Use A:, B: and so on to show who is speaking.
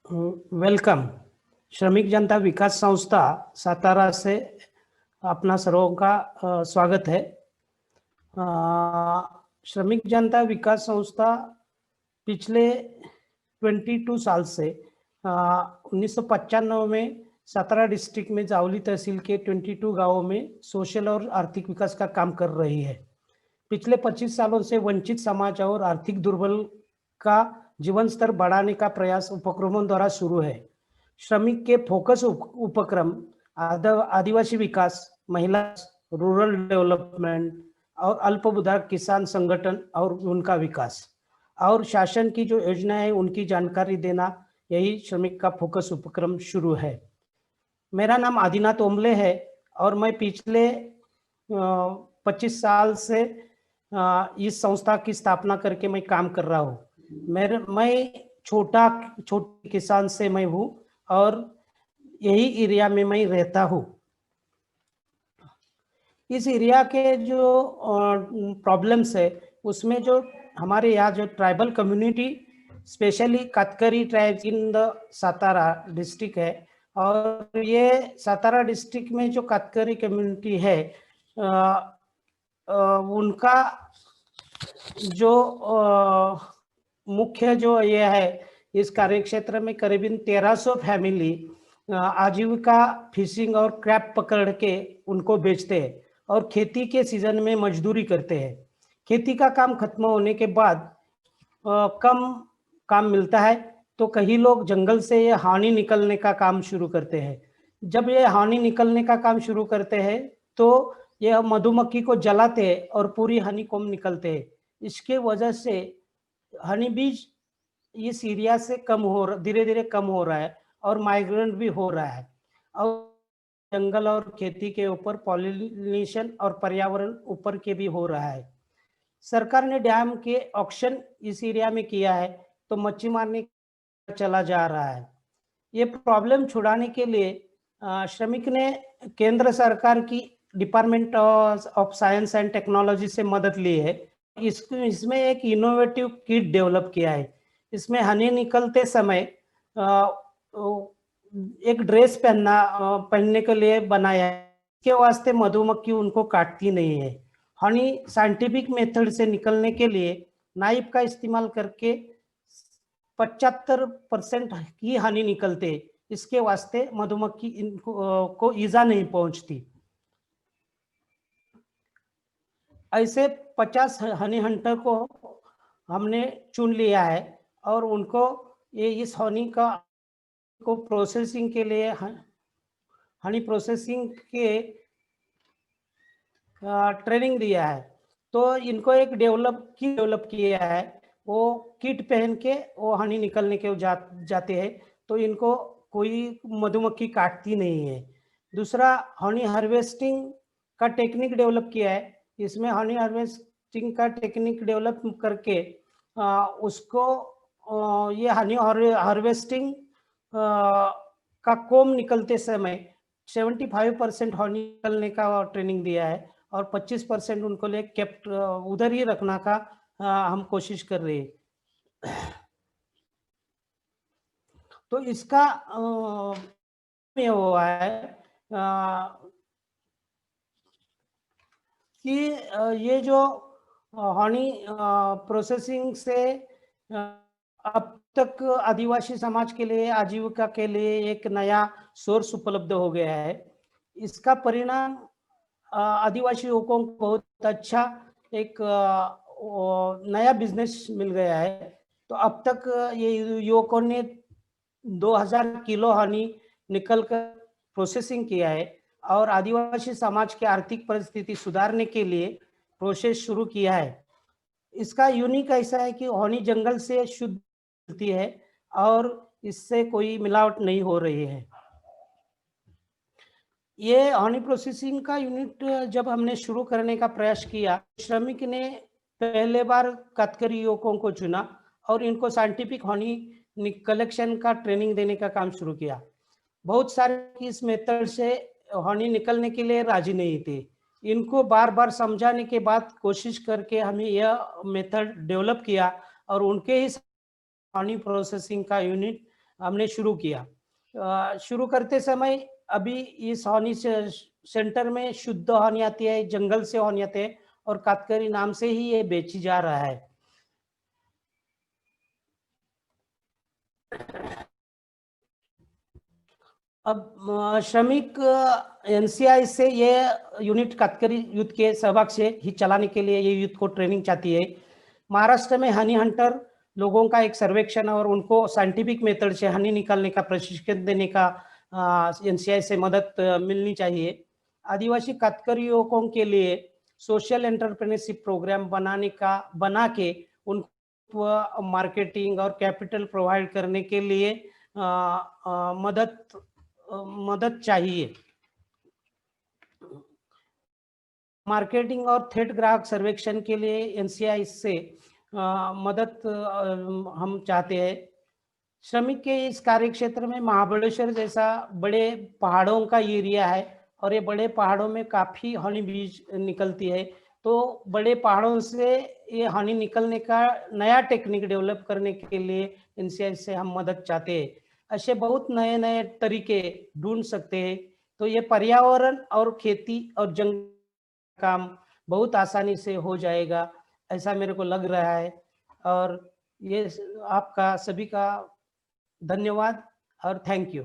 A: Welcome. श्रमिक जनता विकास संस्था सातारा से अपना सर्वों का स्वागत है। श्रमिक जनता विकास संस्था पिछले 22 साल से 1995 में सातारा डिस्ट्रिक्ट में जावली तहसील के 22 गांवों में सोशल और आर्थिक विकास का काम कर रही है। पिछले 25 सालों से वंचित समाज और आर्थिक दुर्बल का जीवन स्तर बढ़ाने का प्रयास उपक्रमों द्वारा शुरू है। श्रमिक के फोकस उपक्रम आदिवासी विकास, महिला, रूरल डेवलपमेंट और अल्पभूधारक किसान संगठन और उनका विकास और शासन की जो योजना है उनकी जानकारी देना, यही श्रमिक का फोकस उपक्रम शुरू है। मेरा नाम आदिनाथ ओमले है और मैं पिछले 25 साल से इस संस्था की स्थापना करके मैं काम कर रहा हूँ। मैं छोटे किसान से मैं हूँ और यही एरिया में मैं रहता हूँ। इस एरिया के जो प्रॉब्लम्स है उसमें जो हमारे यहाँ जो tribal community specially Katkari tribes in the Satara district है और ये सातारा डिस्ट्रिक्ट में जो कातकरी कम्युनिटी है उनका जो मुख्य जो ये है इस कार्यक्षेत्र में करीबन 1300 फैमिली आजीविका फिशिंग और क्रैप पकड़ के उनको बेचते हैं और खेती के सीजन में मजदूरी करते हैं। खेती का काम खत्म होने के बाद कम काम मिलता है तो कई लोग जंगल से ये हानि निकलने का काम शुरू करते हैं। जब ये हानि निकलने का काम शुरू करते हैं तो ये मधुमक्खी को जलाते हैं और पूरी हनी कोम निकलते हैं। इसके वजह से हनी बीज इस एरिया से धीरे धीरे कम हो रहा है और माइग्रेंट भी हो रहा है और जंगल और खेती के ऊपर पॉलिनेशन और पर्यावरण ऊपर के भी हो रहा है। सरकार ने डैम के ऑक्शन इस एरिया में किया है तो मच्छी मारने चला जा रहा है। ये प्रॉब्लम छुड़ाने के लिए श्रमिक ने केंद्र सरकार की department of science and technology से मदद ली है। इसमें एक इनोवेटिव किट डेवलप किया है। इसमें हनी निकलते समय एक ड्रेस पहनने के लिए बनाया है। इसके वास्ते मधुमक्खी उनको काटती नहीं है। हनी साइंटिफिक मेथड से निकलने के लिए नाइफ का इस्तेमाल करके 75% की हनी निकलते। इसके वास्ते मधुमक्खी को ईजा नहीं पहुंचती। ऐसे 50 हनी हंटर को हमने चुन लिया है और उनको ये इस हनी को प्रोसेसिंग के लिए हनी प्रोसेसिंग के ट्रेनिंग दिया है। तो इनको एक डेवलप किया है। वो किट पहन के वो हनी निकलने के जाते हैं तो इनको कोई मधुमक्खी काटती नहीं है। दूसरा, हनी हार्वेस्टिंग का टेक्निक डेवलप किया है। इसमें हनी हार्वेस्टिंग का टेक्निक डेवलप करके उसको ये हनी हार्वेस्टिंग का कोम निकलते समय 75% हनी निकलने का ट्रेनिंग दिया है और 25% उनको ले केप्ट उधर ही रखना का हम कोशिश कर रहे हैं। तो इसका ये हुआ है कि ये जो हनी प्रोसेसिंग से अब तक आदिवासी समाज के लिए आजीविका के लिए एक नया सोर्स उपलब्ध हो गया है। इसका परिणाम आदिवासी युवकों को बहुत अच्छा एक नया बिजनेस मिल गया है। तो अब तक ये युवकों ने 2000 किलो हनी निकल कर प्रोसेसिंग किया है और आदिवासी समाज की आर्थिक परिस्थिति सुधारने के लिए प्रोसेस शुरू किया है। इसका यूनिक ऐसा है कि हनी जंगल से शुद्ध मिलती है और इससे कोई मिलावट नहीं हो रही है। ये हनी प्रोसेसिंग का यूनिट जब हमने शुरू करने का प्रयास किया, श्रमिक ने पहले बार कातकरी युवकों को चुना और इनको साइंटिफिक हनी कलेक्शन का ट्रेनिंग देने का काम शुरू किया। बहुत सारे इस मेथड से हनी निकलने के लिए राजी नहीं थे। इनको बार बार समझाने के बाद कोशिश करके हमें यह मेथड डेवलप किया और उनके ही हनी प्रोसेसिंग का यूनिट हमने शुरू किया। शुरू करते समय अभी इस हनी सेंटर में शुद्ध हनी आती है, जंगल से हनी आते हैं और कातकरी नाम से ही ये बेची जा रहा है। अब श्रमिक एनसीआई से ये यूनिट कातकरी यूथ के सहभाग से ही चलाने के लिए ये यूथ को ट्रेनिंग चाहती है। महाराष्ट्र में हनी हंटर लोगों का एक सर्वेक्षण और उनको साइंटिफिक मेथड से हनी निकालने का प्रशिक्षण देने का एनसीआई से मदद मिलनी चाहिए। आदिवासी कातकरी युवकों के लिए सोशल एंटरप्रेन्योरशिप प्रोग्राम बना के उनको मार्केटिंग और कैपिटल प्रोवाइड करने के लिए मदद चाहिए। मार्केटिंग और थेट ग्राहक सर्वेक्षण के लिए एनसीआई से मदद हम चाहते हैं। श्रमिक के इस कार्य क्षेत्र में महाबलेश्वर जैसा बड़े पहाड़ों का एरिया है और ये बड़े पहाड़ों में काफी हनी बीज निकलती है। तो बड़े पहाड़ों से ये हनी निकलने का नया टेक्निक डेवलप करने के लिए एनसीआई से हम मदद चाहते हैं। ऐसे बहुत नए नए तरीके ढूंढ सकते हैं। तो ये पर्यावरण और खेती और जंगल काम बहुत आसानी से हो जाएगा, ऐसा मेरे को लग रहा है। और ये आपका सभी का धन्यवाद और थैंक यू।